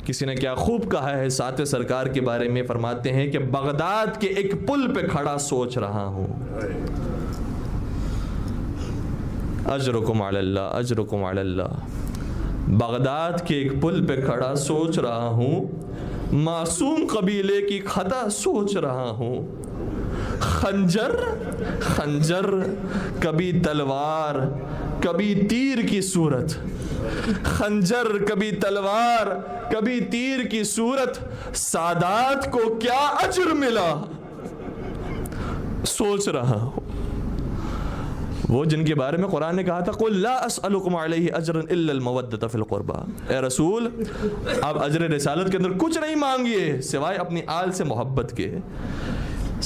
کسی نے کیا خوب کہا ہے ساتھ سرکار کے بارے میں، فرماتے ہیں کہ بغداد کے ایک پل پہ کھڑا سوچ رہا ہوں، اجرکم علی اللہ، اجرکم علی اللہ، بغداد کے ایک پل پہ کھڑا سوچ رہا ہوں، معصوم قبیلے کی خطا سوچ رہا ہوں، خنجر خنجر کبھی تلوار کبھی تیر کی صورت، خنجر کبھی تلوار کبھی تیر کی صورت، سادات کو کیا اجر ملا سوچ رہا ہوں۔ وہ جن کے بارے میں قرآن نے کہا تھا قُلْ لَا أَسْأَلُكُمْ عَلَيْهِ أَجْرًا إِلَّا الْمَوَدَّةَ فِي الْقُرْبَى، اے رسول آپ اجر رسالت کے اندر کچھ نہیں مانگیے سوائے اپنی آل سے محبت کے۔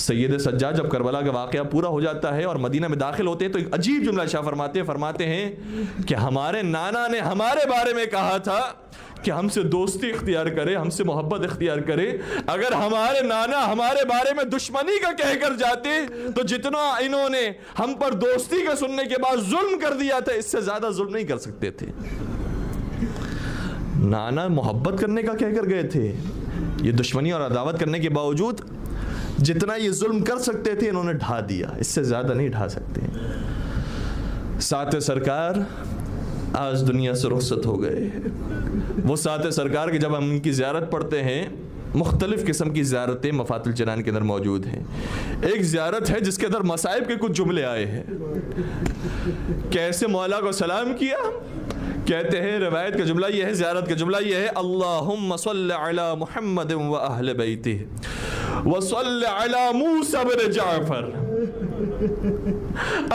سید سجاد جب کربلا کا واقعہ پورا ہو جاتا ہے اور مدینہ میں داخل ہوتے ہیں تو ایک عجیب جملہ شاہ فرماتے ہیں کہ ہمارے نانا نے ہمارے بارے میں کہا تھا کہ ہم سے دوستی اختیار کرے، ہم سے محبت اختیار کرے، اگر ہمارے نانا ہمارے بارے میں دشمنی کا کہہ کر جاتے تو جتنا انہوں نے ہم پر دوستی کا سننے کے بعد ظلم کر دیا تھا اس سے زیادہ ظلم نہیں کر سکتے تھے۔ نانا محبت کرنے کا کہہ کر گئے تھے، یہ دشمنی اور عداوت کرنے کے باوجود جتنا یہ ظلم کر سکتے تھے انہوں نے ڈھا دیا، اس سے زیادہ نہیں ڈھا سکتے۔ ساتھ سرکار آج دنیا سے رخصت ہو گئے۔ وہ ساتھ سرکار کے جب ہم ان کی زیارت پڑھتے ہیں، مختلف قسم کی زیارتیں مفات الجنان کے اندر موجود ہیں۔ ایک زیارت ہے جس کے اندر مصائب کے کچھ جملے آئے ہیں، کیسے مولا کو سلام کیا، کہتے ہیں روایت کا جملہ یہ ہے، زیارت کا جملہ یہ ہے، اللہم صل علی محمد و اہل بیتہ وصل علی موسیٰ بن جعفر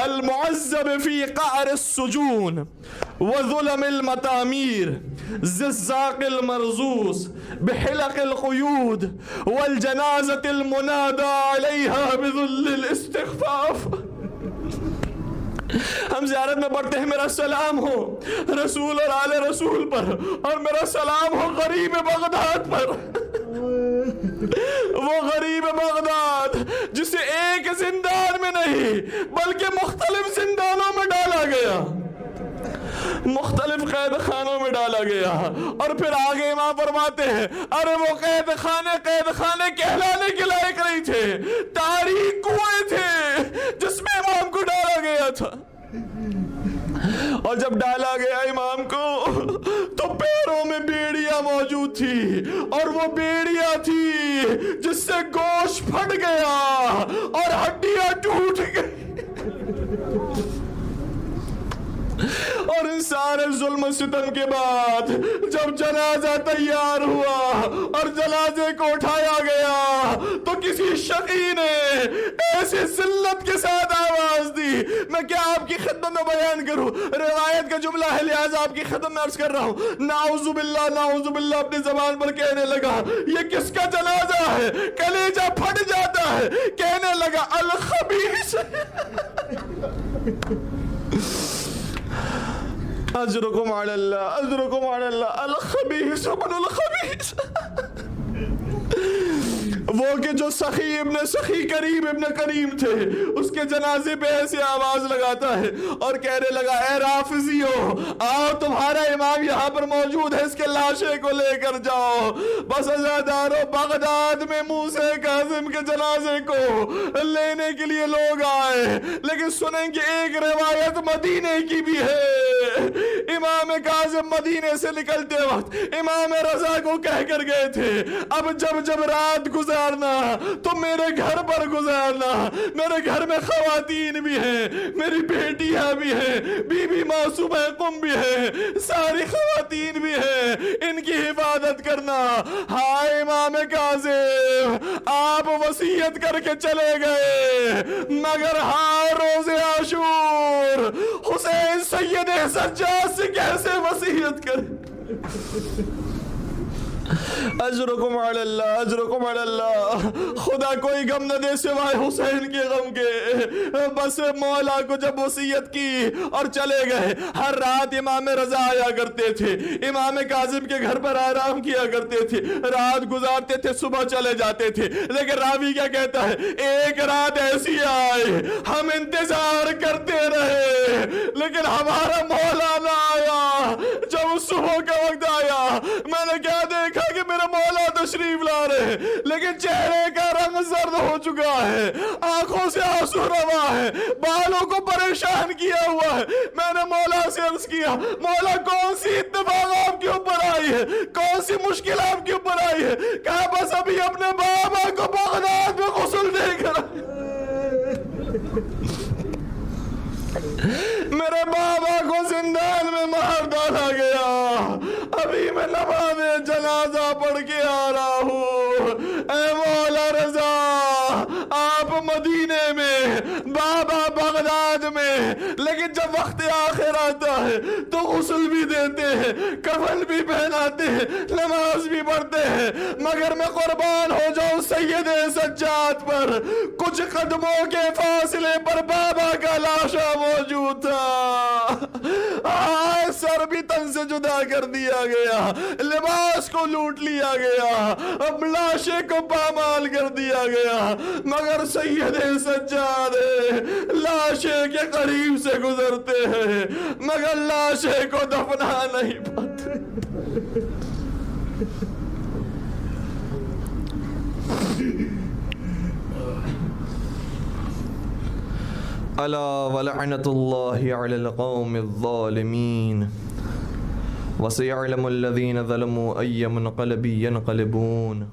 المعذب فی قعر السجون وظلم المتامیر ذی الزاق المرزوز بحلق القیود والجنازة المنادى علیہا بذل الاستخفاف۔ ہم زیارت میں پڑھتے ہیں میرا سلام ہو رسول اور آل رسول پر، اور میرا سلام ہو غریب بغداد پر، وہ غریب بغداد جسے ایک زندان میں نہیں بلکہ مختلف زندانوں میں ڈالا گیا، مختلف قید خانوں میں ڈالا گیا، اور پھر آگے امام فرماتے ہیں ارے وہ قید خانے کہلانے کے لائق نہیں تھے، تاریک کنویں تھے جس میں امام کو ڈالا گیا تھا۔ اور جب ڈالا گیا امام کو تو پیروں میں بیڑیاں موجود تھی، اور وہ بیڑیاں تھی جس سے گوشت پھٹ گیا اور ہڈیاں ٹوٹ گئی۔ اور ان سارے ظلم و ستم کے بعد جب جنازہ تیار ہوا اور جنازے کو اٹھایا گیا تو کسی شقی نے ایسے ذلت کے ساتھ آواز دی، میں کیا آپ کی خدمت میں بیان کروں، روایت کا جملہ ہے لہذا آپ کی خدمت میں عرض کر رہا ہوں، نعوذ باللہ اپنی زبان پر کہنے لگا یہ کس کا جنازہ ہے، کلیجہ پھٹ جاتا ہے، کہنے لگا الخبیث اجرکم علی اللہ، اجرکم علی اللہ، الخبیث ابن الخبیث۔ وہ کہ جو سخی ابن سخی کریم ابن کریم تھے اس کے جنازے پہ ایسے آواز لگاتا ہے اور کہنے لگا اے رافضیو آؤ تمہارا امام یہاں پر موجود ہے، اس کے لاشے کو لے کر جاؤ۔ بس عزادارو بغداد میں موسیٰ کاظم کے جنازے کو لینے کے لیے لوگ آئے، لیکن سنیں گے ایک روایت مدینے کی بھی ہے، امام کاظم مدینے سے نکلتے وقت امام رضا کو کہہ کر گئے تھے اب جب رات گزارنا تو میرے گھر پر گزارنا، میرے گھر میں خواتین بھی ہیں، میری بیٹیاں بھی ہیں، بی بی معصومہ قم بھی ہیں، ساری خواتین بھی ہیں، ان کی حفاظت کرنا۔ ہائے امام کاظم آپ وصیت کر کے چلے گئے، مگر ہاں روز عاشور حسین سید سجاد سے کیسے وصیت کرے؟ اجرکم علی اللہ، اجرکم علی اللہ۔ خدا کوئی غم نہ دے سوائے حسین کے غم کے۔ بس مولا کو جب وصیت کی اور چلے گئے، ہر رات امام رضا آیا کرتے تھے، امام کاظم کے گھر پر آرام کیا کرتے تھے، رات گزارتے تھے، صبح چلے جاتے تھے۔ لیکن راوی کیا کہتا ہے، ایک رات ایسی آئی ہم انتظار کرتے رہے لیکن ہمارا مولا نہ آیا۔ جب صبح کا وقت آیا میں نے کیا دیکھا کہ تشریف لا رہے لیکن چہرے کا رنگ زرد ہو چکا ہے, آنکھوں سے آنسو روا ہے, بالوں کو پریشان کیا ہوا ہے. میں نے مولا سے عرض کیا, مولا کون سی اتفاق آپ کے اوپر آئی ہے, کون سی مشکل آپ کے اوپر آئی ہے؟ کہا بس ابھی اپنے بابا کو بغداد میں غسل دے کر میرے بابا کو زندان میں مار ڈالا گیا, ابھی میں نماز جنازہ پڑھ کے آ رہا ہوں. اے مولا رضا, آپ مدینے میں, بابا بغداد میں, لیکن جب وقت آخر آتا ہے تو غسل بھی دیتے ہیں, کفن بھی پہناتے ہیں, نماز بھی پڑھتے ہیں, مگر میں قربان ہو جاؤں سید سجاد پر, کچھ قدموں کے فاصلے پر بابا کا لاشا موجود تھا. سر بھی تن سے جدا کر دیا گیا, لباس کو لوٹ لیا گیا, اب لاشے کو پامال کر دیا گیا, مگر سید سجاد لاشے کے قریب سے گزرتے ہیں مگر لاشے کو دفنا نہیں پاتے. الا ولعنت اللہ علی القوم الظالمین وسيعلم الذين ظلموا أي منقلب ينقلبون.